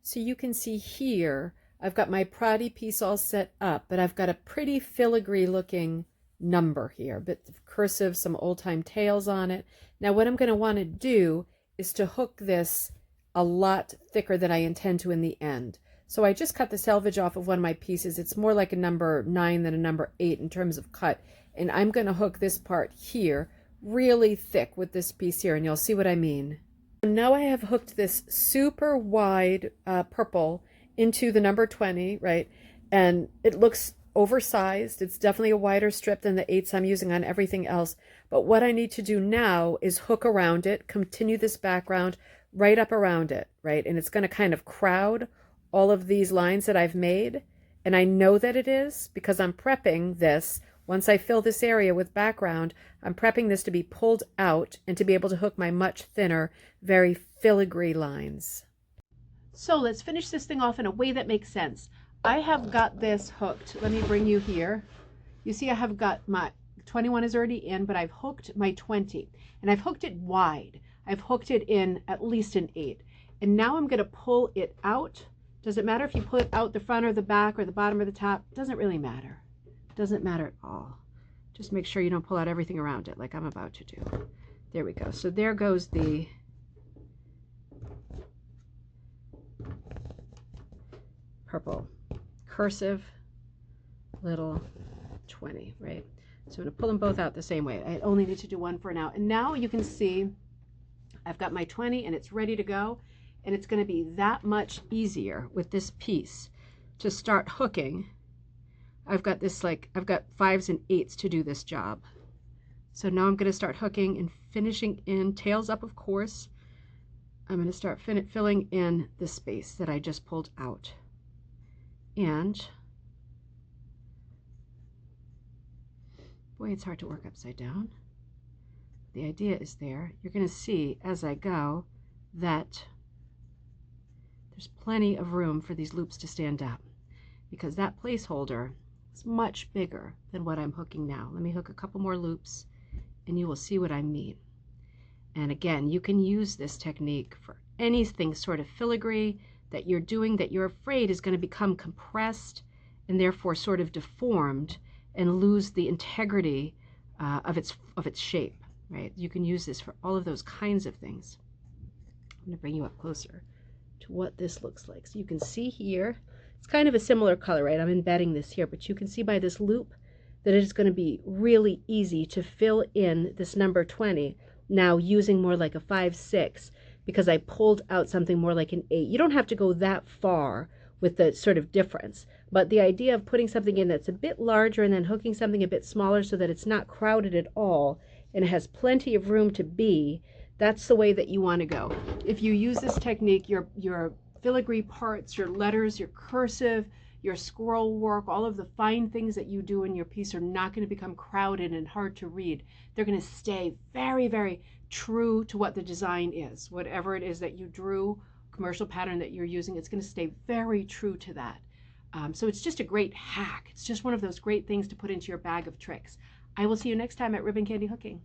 So you can see here, I've got my Prati piece all set up, but I've got a pretty filigree looking number here, bit of cursive, some old time tails on it. Now what I'm going to want to do is to hook this a lot thicker than I intend to in the end. So I just cut the selvage off of one of my pieces. It's more like a number 9 than a number 8 in terms of cut. And I'm going to hook this part here really thick with this piece here, and you'll see what I mean. Now I have hooked this super wide purple into the number 20, right? And it looks oversized. It's definitely a wider strip than the 8s I'm using on everything else. But what I need to do now is hook around it, continue this background right up around it, right? And it's going to kind of crowd all of these lines that I've made. And I know that it is because I'm prepping this. Once I fill this area with background, I'm prepping this to be pulled out and to be able to hook my much thinner, very filigree lines. So let's finish this thing off in a way that makes sense. I have got this hooked. Let me bring you here. You see I have got my 21 is already in, but I've hooked my 20. And I've hooked it wide. I've hooked it in at least an 8. And now I'm going to pull it out. Does it matter if you pull it out the front or the back or the bottom or the top? Doesn't really matter. Doesn't matter at all. Just make sure you don't pull out everything around it like I'm about to do. There we go. So there goes the purple cursive little 20, right? So I'm going to pull them both out the same way. I only need to do one for now. And now you can see I've got my 20 and it's ready to go. And it's going to be that much easier with this piece to start hooking. I've got 5s and 8s to do this job. So now I'm going to start hooking and finishing in, tails up of course. I'm going to start filling in the space that I just pulled out. And boy, it's hard to work upside down. The idea is there. You're going to see as I go that there's plenty of room for these loops to stand up because that placeholder is much bigger than what I'm hooking now. Let me hook a couple more loops and you will see what I mean. And again, you can use this technique for anything sort of filigree that you're doing that you're afraid is going to become compressed and therefore sort of deformed and lose the integrity of its shape, right? You can use this for all of those kinds of things. I'm going to bring you up closer to what this looks like. So you can see here, it's kind of a similar color, right? I'm embedding this here, but you can see by this loop that it is going to be really easy to fill in this number 20 now using more like a 5-6 because I pulled out something more like an 8. You don't have to go that far with the sort of difference, but the idea of putting something in that's a bit larger and then hooking something a bit smaller so that it's not crowded at all and it has plenty of room to be, that's the way that you want to go. If you use this technique, your filigree parts, your letters, your cursive, your scroll work, all of the fine things that you do in your piece are not going to become crowded and hard to read. They're going to stay very, very true to what the design is. Whatever it is that you drew, commercial pattern that you're using, it's going to stay very true to that. So it's just a great hack. It's just one of those great things to put into your bag of tricks. I will see you next time at Ribbon Candy Hooking.